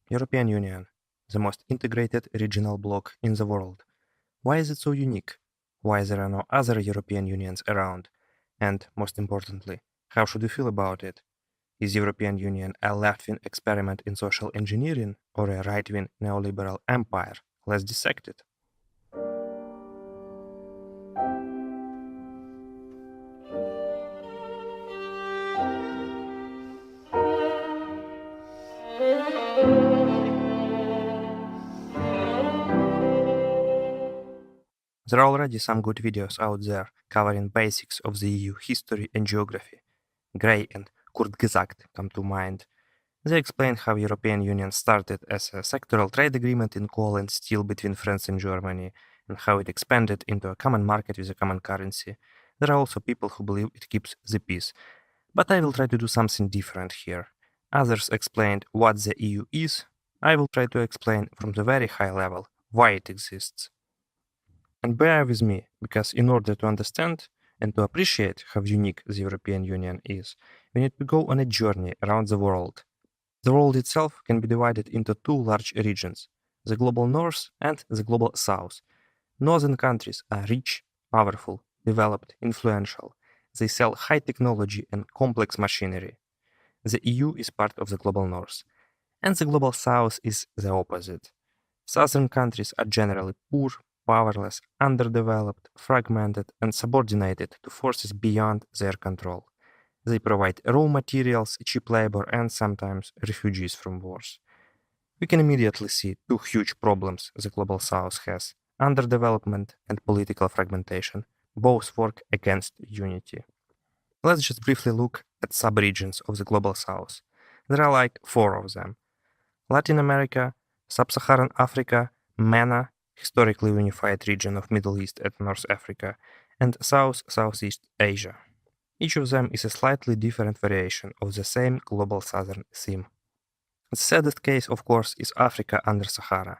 European Union, the most integrated regional bloc in the world. Why is it so unique? Why there are no other European Unions around? And most importantly, how should we feel about it? Is European Union a left-wing experiment in social engineering or a right-wing neoliberal empire? Let's dissect it. There are already some good videos out there covering basics of the EU history and geography. Gray and Kurzgesagt come to mind. They explain how European Union started as a sectoral trade agreement in coal and steel between France and Germany, and how it expanded into a common market with a common currency. There are also people who believe it keeps the peace. But I will try to do something different here. Others explained what the EU is. I will try to explain from the very high level why it exists. And bear with me, because in order to understand and to appreciate how unique the European Union is, we need to go on a journey around the world. The world itself can be divided into two large regions, the global north and the global south. Northern countries are rich, powerful, developed, influential. They sell high technology and complex machinery. The EU is part of the global north, and the global south is the opposite. Southern countries are generally poor, powerless, underdeveloped, fragmented, and subordinated to forces beyond their control. They provide raw materials, cheap labor, and sometimes refugees from wars. We can immediately see two huge problems the global south has: underdevelopment and political fragmentation. Both work against unity. Let's just briefly look at subregions of the global south. There are like four of them: Latin America, Sub-Saharan Africa, MENA, historically unified region of Middle East and North Africa, and Southeast Asia. Each of them is a slightly different variation of the same global southern theme. The saddest case, of course, is Africa under Sahara.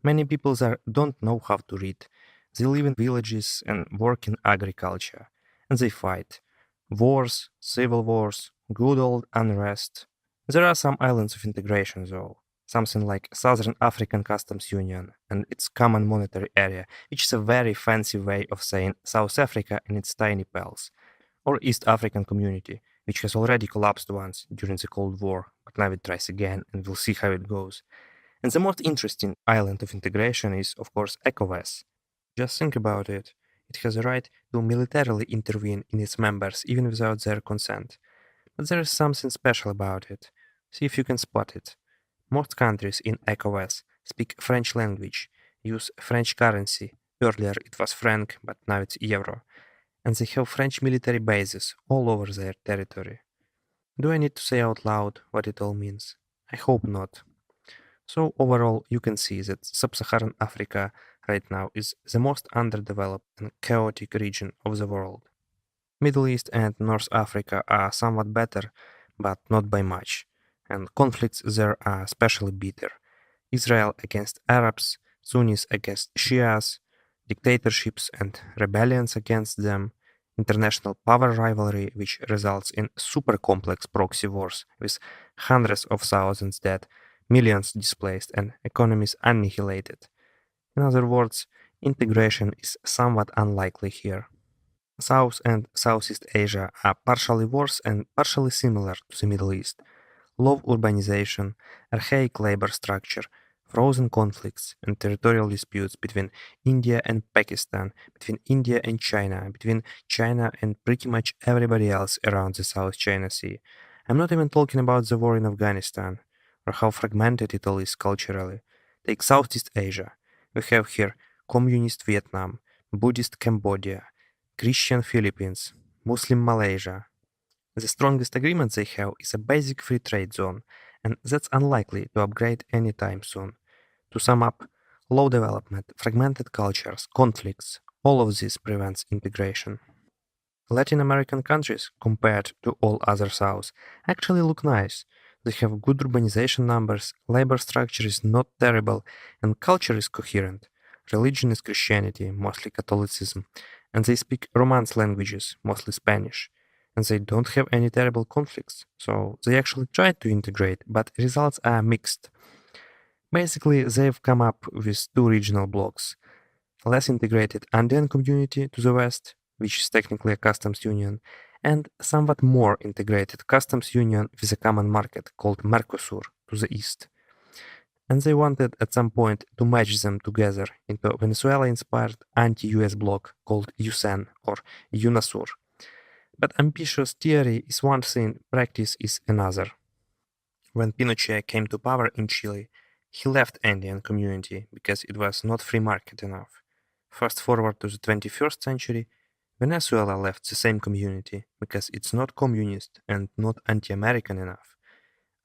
Many people there don't know how to read. They live in villages and work in agriculture, and they fight. Wars, civil wars, good old unrest. There are some islands of integration, though. Something like Southern African Customs Union and its Common Monetary Area, which is a very fancy way of saying South Africa and its tiny pals, or East African Community, which has already collapsed once during the Cold War, but now it tries again, and we'll see how it goes. And the most interesting island of integration is, of course, ECOWAS. Just think about it. It has a right to militarily intervene in its members even without their consent. But there is something special about it. See if you can spot it. Most countries in ECOWAS speak French language, use French currency. Earlier it was franc, but now it's euro. And they have French military bases all over their territory. Do I need to say out loud what it all means? I hope not. So overall, you can see that Sub-Saharan Africa right now is the most underdeveloped and chaotic region of the world. Middle East and North Africa are somewhat better, but not by much, and conflicts there are especially bitter. Israel against Arabs, Sunnis against Shias, dictatorships and rebellions against them, international power rivalry which results in super complex proxy wars with hundreds of thousands dead, millions displaced, and economies annihilated. In other words, integration is somewhat unlikely here. South and Southeast Asia are partially worse and partially similar to the Middle East. Low urbanization, archaic labor structure, frozen conflicts and territorial disputes between India and Pakistan, between India and China, between China and pretty much everybody else around the South China Sea. I'm not even talking about the war in Afghanistan, or how fragmented it all is culturally. Take Southeast Asia. We have here Communist Vietnam, Buddhist Cambodia, Christian Philippines, Muslim Malaysia. The strongest agreement they have is a basic free trade zone, and that's unlikely to upgrade anytime soon. To sum up, low development, fragmented cultures, conflicts, all of this prevents integration. Latin American countries, compared to all other South, actually look nice. They have good urbanization numbers, labor structure is not terrible, and culture is coherent. Religion is Christianity, mostly Catholicism, and they speak Romance languages, mostly Spanish. And they don't have any terrible conflicts, so they actually try to integrate, but results are mixed. Basically, they've come up with two regional blocks: less integrated Andean community to the west, which is technically a customs union, and somewhat more integrated customs union with a common market called Mercosur to the east. And they wanted at some point to merge them together into a Venezuela-inspired anti-US bloc called USAN or UNASUR. But ambitious theory is one thing, practice is another. When Pinochet came to power in Chile, he left Andean community because it was not free market enough. Fast forward to the 21st century, Venezuela left the same community because it's not communist and not anti-American enough.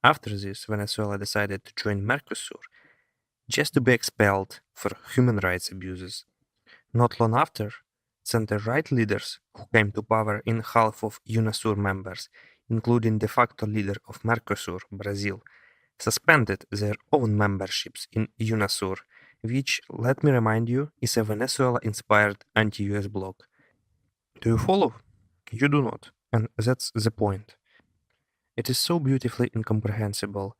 After this, Venezuela decided to join Mercosur just to be expelled for human rights abuses. Not long after, center-right leaders who came to power in half of UNASUR members, including de facto leader of Mercosur, Brazil, suspended their own memberships in UNASUR, which, let me remind you, is a Venezuela-inspired anti-US bloc. Do you follow? You do not, and that's the point. It is so beautifully incomprehensible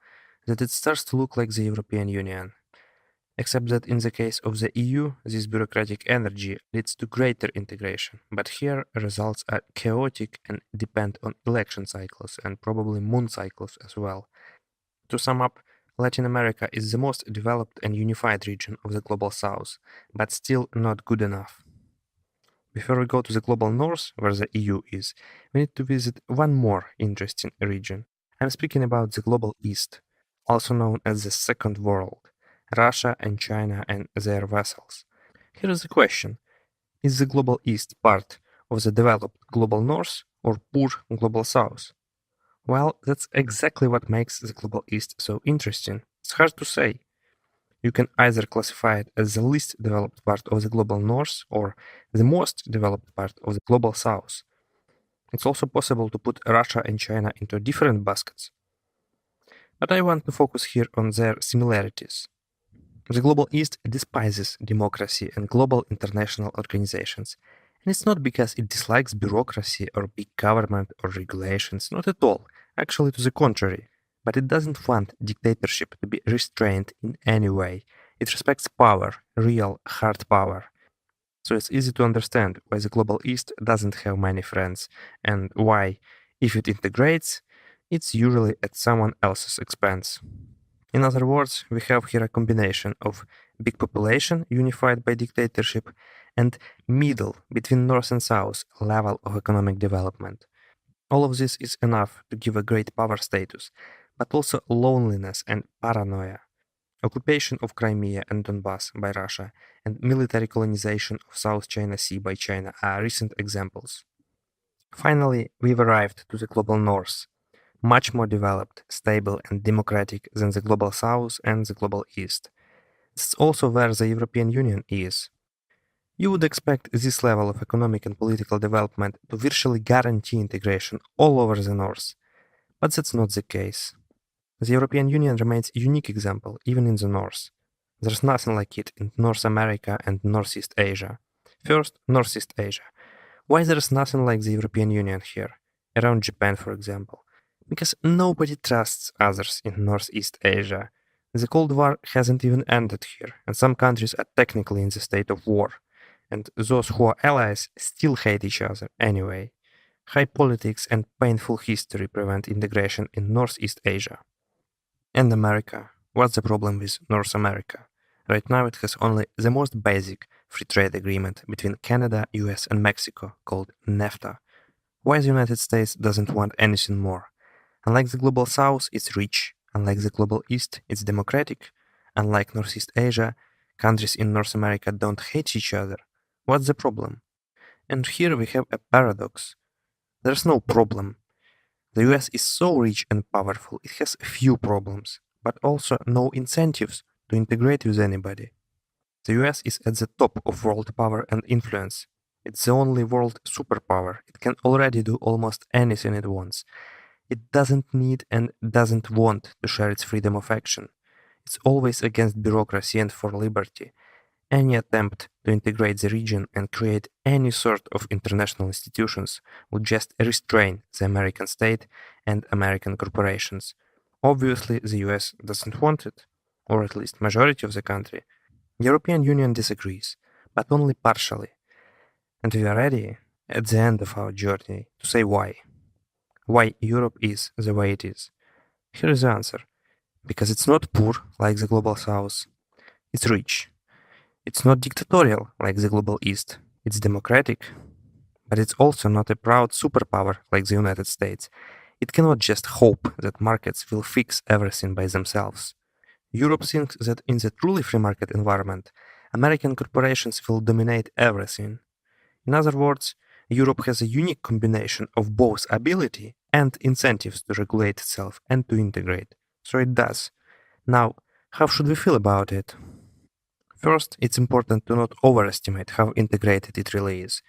that it starts to look like the European Union. Except that in the case of the EU, this bureaucratic energy leads to greater integration, but here results are chaotic and depend on election cycles and probably moon cycles as well. To sum up, Latin America is the most developed and unified region of the global south, but still not good enough. Before we go to the global north, where the EU is, we need to visit one more interesting region. I'm speaking about the global east, also known as the Second World, Russia and China and their vassals. Here is the question: is the global east part of the developed global north or poor global south? Well, that's exactly what makes the global east so interesting. It's hard to say. You can either classify it as the least developed part of the global north or the most developed part of the global south. It's also possible to put Russia and China into different baskets. But I want to focus here on their similarities. The global east despises democracy and global international organizations. And it's not because it dislikes bureaucracy or big government or regulations, not at all. Actually, to the contrary. But it doesn't want dictatorship to be restrained in any way. It respects power, real, hard power. So it's easy to understand why the Global East doesn't have many friends, and why, if it integrates, it's usually at someone else's expense. In other words, we have here a combination of big population unified by dictatorship and middle between North and South level of economic development. All of this is enough to give a great power status, but also loneliness and paranoia. Occupation of Crimea and Donbass by Russia and military colonization of South China Sea by China are recent examples. Finally, we've arrived to the global north, much more developed, stable, and democratic than the global south and the global east. It's also where the European Union is. You would expect this level of economic and political development to virtually guarantee integration all over the north, but that's not the case. The European Union remains a unique example even in the north. There's nothing like it in North America and Northeast Asia. First, Northeast Asia. Why there's nothing like the European Union here? Around Japan, for example. Because nobody trusts others in Northeast Asia. The Cold War hasn't even ended here, and some countries are technically in the state of war. And those who are allies still hate each other anyway. High politics and painful history prevent integration in Northeast Asia. And America. What's the problem with North America? Right now it has only the most basic free trade agreement between Canada, US and Mexico called NAFTA. Why the United States doesn't want anything more? Unlike the global south, it's rich. Unlike the global east, it's democratic. Unlike Northeast Asia, countries in North America don't hate each other. What's the problem? And here we have a paradox. There's no problem. The US is so rich and powerful, it has few problems, but also no incentives to integrate with anybody. The US is at the top of world power and influence. It's the only world superpower. It can already do almost anything it wants. It doesn't need and doesn't want to share its freedom of action. It's always against bureaucracy and for liberty. Any attempt to integrate the region and create any sort of international institutions would just restrain the American state and American corporations. Obviously, the US doesn't want it. or at least majority of the country, European Union disagrees, but only partially. And we are ready, at the end of our journey, to say why. Why Europe is the way it is. Here is the answer. Because it's not poor like the global south. It's rich. It's not dictatorial like the global east. It's democratic. But it's also not a proud superpower like the United States. It cannot just hope that markets will fix everything by themselves. Europe thinks that in the truly free market environment, American corporations will dominate everything. In other words, Europe has a unique combination of both ability and incentives to regulate itself and to integrate. So it does. Now, how should we feel about it? First, it's important to not overestimate how integrated it really is.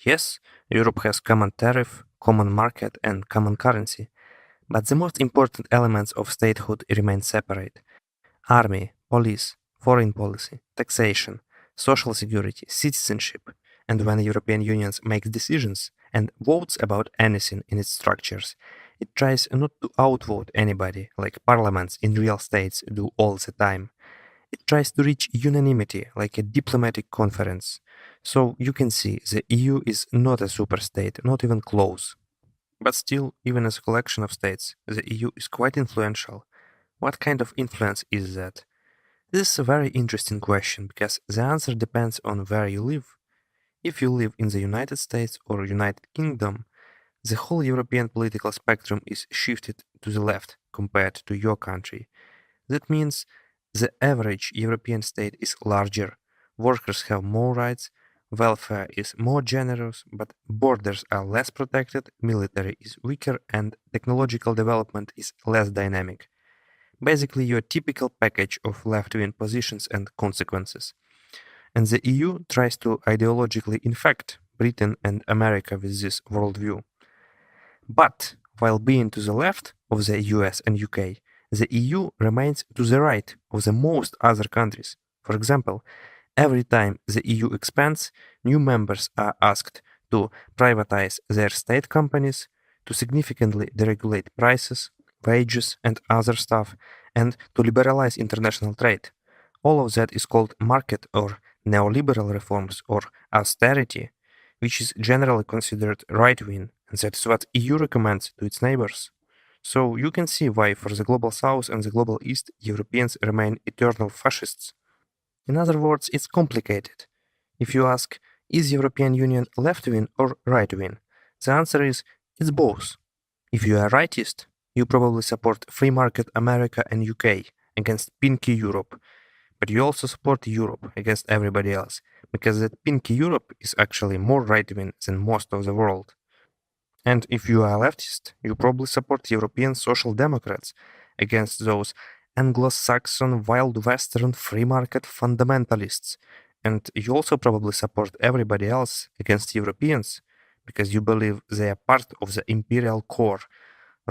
Yes, Europe has common tariff, common market, and common currency, but the most important elements of statehood remain separate. Army, police, foreign policy, taxation, social security, citizenship, and when the European Union makes decisions and votes about anything in its structures, it tries not to outvote anybody like parliaments in real states do all the time. It tries to reach unanimity like a diplomatic conference. So you can see the EU is not a superstate, not even close. But still, even as a collection of states, the EU is quite influential. What kind of influence is that? This is a very interesting question because the answer depends on where you live. If you live in the United States or United Kingdom, the whole European political spectrum is shifted to the left compared to your country. That means the average European state is larger, workers have more rights, welfare is more generous, but borders are less protected, military is weaker, and technological development is less dynamic. Basically, your typical package of left wing positions and consequences. And the EU tries to ideologically infect Britain and America with this worldview. But while being to the left of the US and UK, the EU remains to the right of the most other countries. For example, every time the EU expands, new members are asked to privatize their state companies, to significantly deregulate prices, wages, and other stuff, and to liberalize international trade. All of that is called market or neoliberal reforms or austerity, which is generally considered right wing, and that is what EU recommends to its neighbors. So you can see why for the global south and the global east, Europeans remain eternal fascists. In other words, it's complicated. If you ask, is European Union left wing or right wing? The answer is it's both. If you are rightist, you probably support free market America and UK against pinky Europe, but you also support Europe against everybody else, because that pinky Europe is actually more right-wing than most of the world. And if you are a leftist, you probably support European Social Democrats against those Anglo-Saxon, wild Western, free market fundamentalists. And you also probably support everybody else against Europeans, because you believe they are part of the imperial core,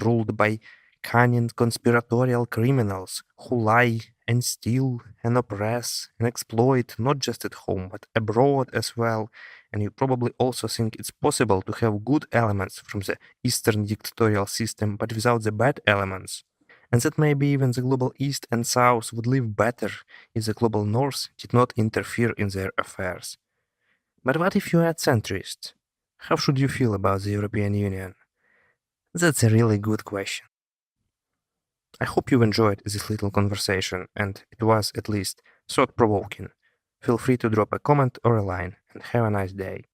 ruled by cunning conspiratorial criminals who lie and steal and oppress and exploit not just at home but abroad as well. And you probably also think it's possible to have good elements from the Eastern dictatorial system but without the bad elements. And that maybe even the global East and South would live better if the global North did not interfere in their affairs. But what if you are a centrist? How should you feel about the European Union? That's a really good question. I hope you enjoyed this little conversation and it was at least thought provoking. Feel free to drop a comment or a line and have a nice day.